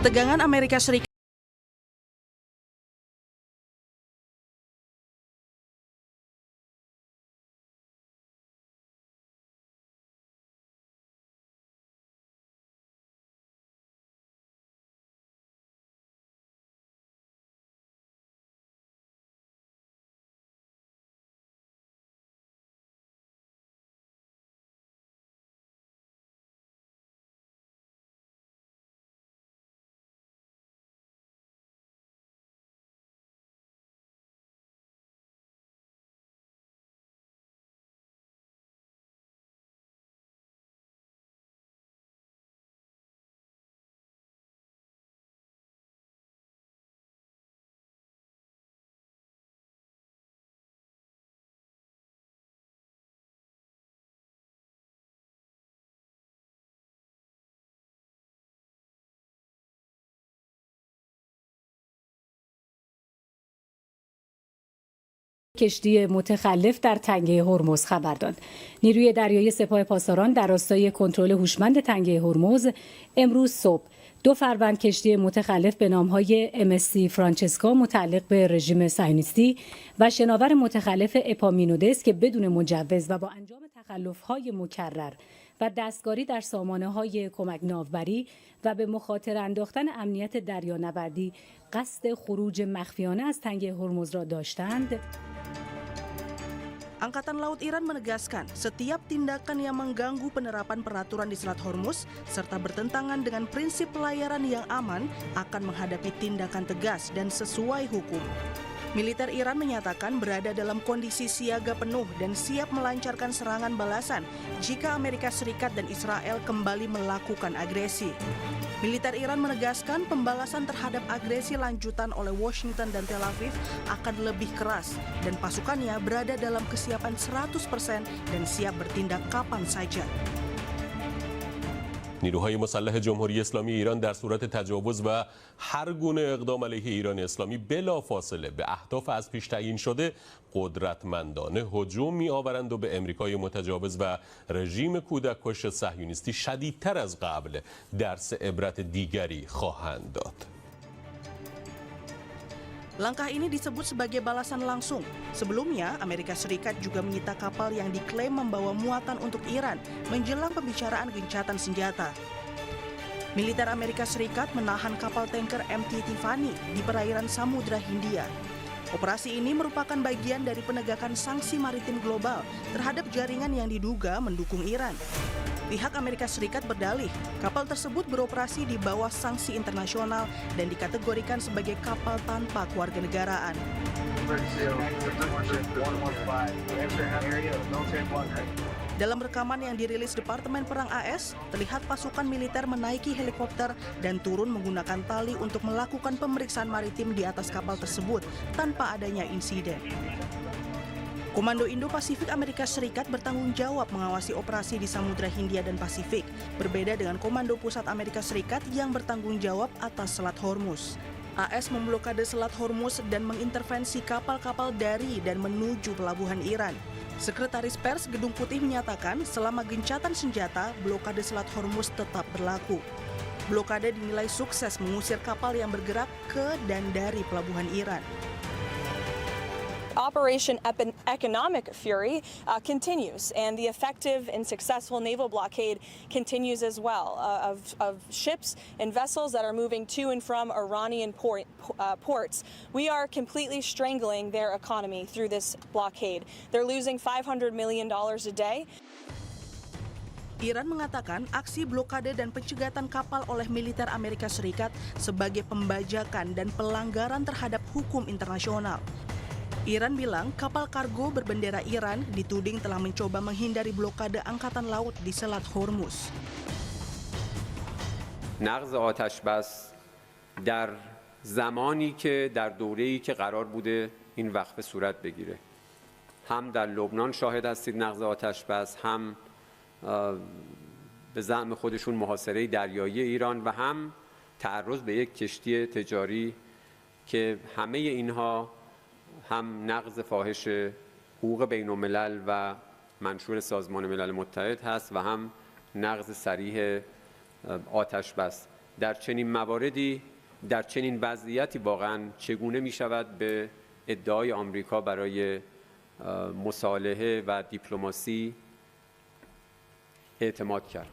Ketegangan Amerika Serikat کشتی متخلف در تنگه هرمز خبر داد. نیروی دریایی سپاه پاسداران در راستای کنترل هوشمند تنگه هرمز امروز صبح 2 فروند کشتی متخلف به نام‌های MSC فرانچسکا متعلق به رژیم صهیونیستی و شناور متخلف اپامینودس که بدون مجوز و با انجام تخلف‌های مکرر و دستکاری در سامانه‌های کمک ناوبری و به مخاطره انداختن امنیت دریانوردی قصد خروج مخفیانه از تنگه هرمز را داشتند. Angkatan Laut Iran menegaskan setiap tindakan yang mengganggu penerapan peraturan di Selat Hormuz serta bertentangan dengan prinsip pelayaran yang aman akan menghadapi tindakan tegas dan sesuai hukum. Militer Iran menyatakan berada dalam kondisi siaga penuh dan siap melancarkan serangan balasan jika Amerika Serikat dan Israel kembali melakukan agresi. Militer Iran menegaskan pembalasan terhadap agresi lanjutan oleh Washington dan Tel Aviv akan lebih keras dan pasukannya berada dalam kesiapan 100% dan siap bertindak kapan saja. نیروهای مسلح جمهوری اسلامی ایران در صورت تجاوز و هر گونه اقدام علیه ایران اسلامی بلافاصله به اهداف از پیش تعیین شده قدرتمندانه هجوم می‌آورند و به امریکای متجاوز و رژیم کودککش صهیونیستی شدیدتر از قبل درس عبرت دیگری خواهند داد. Langkah ini disebut sebagai balasan langsung. Sebelumnya, Amerika Serikat juga menyita kapal yang diklaim membawa muatan untuk Iran menjelang pembicaraan gencatan senjata. Militer Amerika Serikat menahan kapal tanker MT Tiffany di perairan Samudra Hindia. Operasi ini merupakan bagian dari penegakan sanksi maritim global terhadap jaringan yang diduga mendukung Iran. Pihak Amerika Serikat berdalih, kapal tersebut beroperasi di bawah sanksi internasional dan dikategorikan sebagai kapal tanpa kewarganegaraan. Dalam rekaman yang dirilis Departemen Perang AS, terlihat pasukan militer menaiki helikopter dan turun menggunakan tali untuk melakukan pemeriksaan maritim di atas kapal tersebut tanpa adanya insiden. Komando Indo-Pasifik Amerika Serikat bertanggung jawab mengawasi operasi di Samudra Hindia dan Pasifik, berbeda dengan Komando Pusat Amerika Serikat yang bertanggung jawab atas Selat Hormuz. AS memblokade Selat Hormuz dan mengintervensi kapal-kapal dari dan menuju pelabuhan Iran. Sekretaris Pers Gedung Putih menyatakan selama gencatan senjata, blokade Selat Hormuz tetap berlaku. Blokade dinilai sukses mengusir kapal yang bergerak ke dan dari pelabuhan Iran. Operation Economic Fury continues, and the effective and successful naval blockade continues as well of ships and vessels that are moving to and from Iranian ports. We are completely strangling their economy through this blockade. They're losing $500 million a day. Iran mengatakan aksi blokade dan pencegatan kapal oleh militer Amerika Serikat sebagai pembajakan dan pelanggaran terhadap hukum internasional. Iran bilang kapal kargo berbendera Iran dituding telah mencoba menghindari blokade angkatan laut di Selat Hormuz. نقض آتش بس در زمانی که در دوره‌ای که قرار بوده این وقفه صورت بگیره. هم در لبنان شاهد هستید نقض آتش بس، هم به زعم خودشون محاصره دریایی ایران و هم تعرض به یک کشتی تجاری که همه اینها هم نقض فاحش حقوق بین الملل و منشور سازمان ملل متحد هست و هم نقض صریح آتش بس. در چنین مواردی در چنین وضعیتی واقعا چگونه می شود به ادعای آمریکا برای مصالحه و دیپلماسی اعتماد کرد.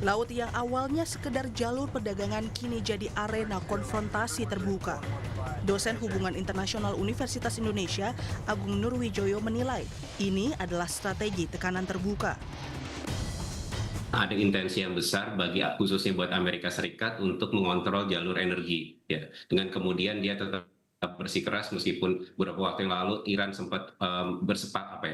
Laut yang awalnya sekedar jalur perdagangan kini jadi arena konfrontasi terbuka. Dosen Hubungan Internasional Universitas Indonesia, Agung Nurwijoyo menilai, ini adalah strategi tekanan terbuka. Ada intensi yang besar bagi khususnya buat Amerika Serikat untuk mengontrol jalur energi, ya. Dengan kemudian dia tetap bersikeras meskipun beberapa waktu yang lalu Iran sempat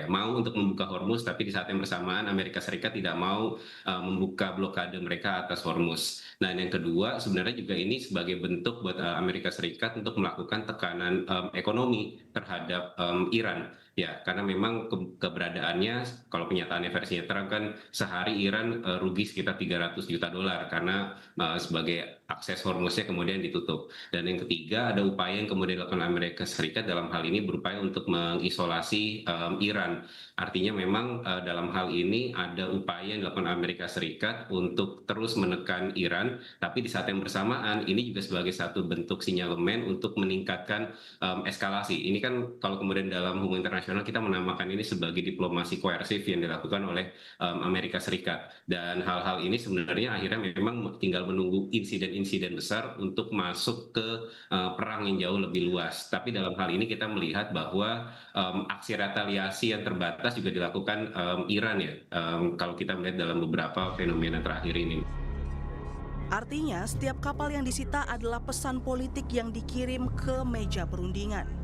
mau untuk membuka Hormuz, tapi di saat yang bersamaan Amerika Serikat tidak mau membuka blokade mereka atas Hormuz. Nah, yang kedua sebenarnya juga ini sebagai bentuk buat Amerika Serikat untuk melakukan tekanan ekonomi terhadap Iran. Ya, karena memang keberadaannya, kalau pernyataannya versinya Trump kan sehari Iran rugi sekitar $300 juta karena sebagai akses Hormuznya kemudian ditutup. Dan yang ketiga ada upaya yang kemudian dilakukan Amerika Serikat dalam hal ini berupaya untuk mengisolasi Iran. Artinya memang dalam hal ini ada upaya yang dilakukan Amerika Serikat untuk terus menekan Iran, tapi di saat yang bersamaan ini juga sebagai satu bentuk sinyalemen untuk meningkatkan eskalasi. Ini kan kalau kemudian dalam hubungan internasional kita menamakan ini sebagai diplomasi koersif yang dilakukan oleh Amerika Serikat. Dan hal-hal ini sebenarnya akhirnya memang tinggal menunggu insiden-insiden besar untuk masuk ke perang yang jauh lebih luas. Tapi dalam hal ini kita melihat bahwa aksi retaliasi yang terbatas juga dilakukan Iran, ya, kalau kita melihat dalam beberapa fenomena terakhir ini. Artinya, setiap kapal yang disita adalah pesan politik yang dikirim ke meja perundingan.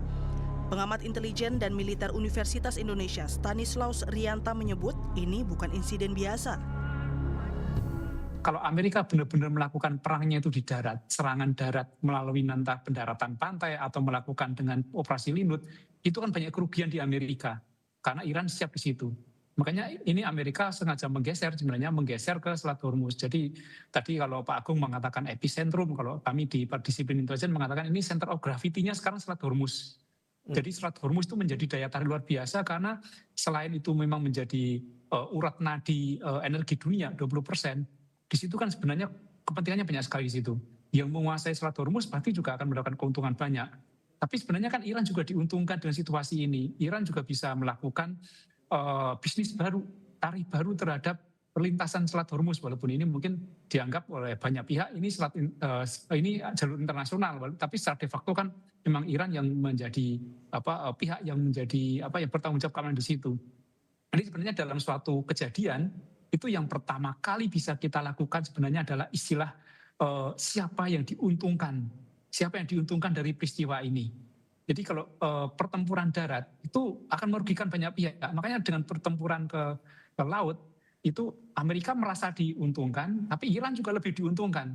Pengamat intelijen dan militer Universitas Indonesia, Stanislaus Rianta menyebut ini bukan insiden biasa. Kalau Amerika benar-benar melakukan perangnya itu di darat, serangan darat melalui entah pendaratan pantai atau melakukan dengan operasi Linut, itu kan banyak kerugian di Amerika karena Iran siap di situ. Makanya ini Amerika sengaja menggeser ke Selat Hormuz. Jadi tadi kalau Pak Agung mengatakan epicentrum, kalau kami di disiplin intelijen mengatakan ini center of gravity-nya sekarang Selat Hormuz. Jadi Selat Hormuz itu menjadi daya tarik luar biasa karena selain itu memang menjadi urat nadi energi dunia 20%. Di situ kan sebenarnya kepentingannya banyak sekali di situ. Yang menguasai Selat Hormuz pasti juga akan mendapatkan keuntungan banyak. Tapi sebenarnya kan Iran juga diuntungkan dengan situasi ini. Iran juga bisa melakukan bisnis baru, tarif baru terhadap perlintasan Selat Hormuz, walaupun ini mungkin dianggap oleh banyak pihak ini jalur internasional, tapi secara de facto kan memang Iran yang menjadi pihak yang menjadi yang bertanggung jawab keamanan di situ. Jadi sebenarnya dalam suatu kejadian itu yang pertama kali bisa kita lakukan sebenarnya adalah istilah siapa yang diuntungkan dari peristiwa ini. Jadi kalau pertempuran darat itu akan merugikan banyak pihak. Makanya dengan pertempuran ke laut itu Amerika merasa diuntungkan, tapi Iran juga lebih diuntungkan.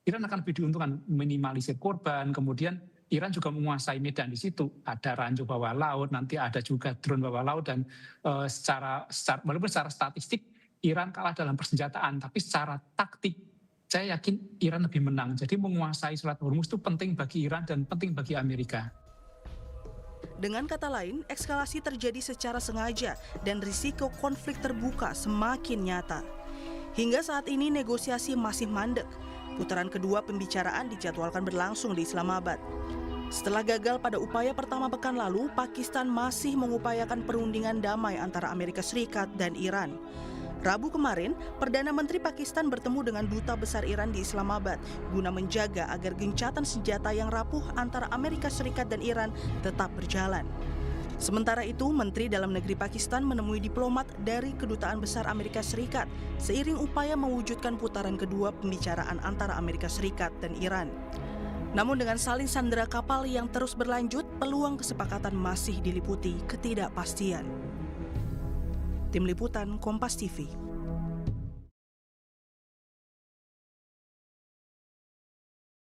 Iran akan lebih diuntungkan minimalisir korban, kemudian Iran juga menguasai medan di situ. Ada ranjau bawah laut, nanti ada juga drone bawah laut, dan walaupun secara statistik Iran kalah dalam persenjataan, tapi secara taktik saya yakin Iran lebih menang. Jadi menguasai Selat Hormuz itu penting bagi Iran dan penting bagi Amerika. Dengan kata lain, eskalasi terjadi secara sengaja dan risiko konflik terbuka semakin nyata. Hingga saat ini negosiasi masih mandek. Putaran kedua pembicaraan dijadwalkan berlangsung di Islamabad. Setelah gagal pada upaya pertama pekan lalu, Pakistan masih mengupayakan perundingan damai antara Amerika Serikat dan Iran. Rabu kemarin, Perdana Menteri Pakistan bertemu dengan Duta Besar Iran di Islamabad guna menjaga agar gencatan senjata yang rapuh antara Amerika Serikat dan Iran tetap berjalan. Sementara itu, Menteri Dalam Negeri Pakistan menemui diplomat dari Kedutaan Besar Amerika Serikat seiring upaya mewujudkan putaran kedua pembicaraan antara Amerika Serikat dan Iran. Namun dengan saling sandera kapal yang terus berlanjut, peluang kesepakatan masih diliputi ketidakpastian. Tim Liputan Kompas TV.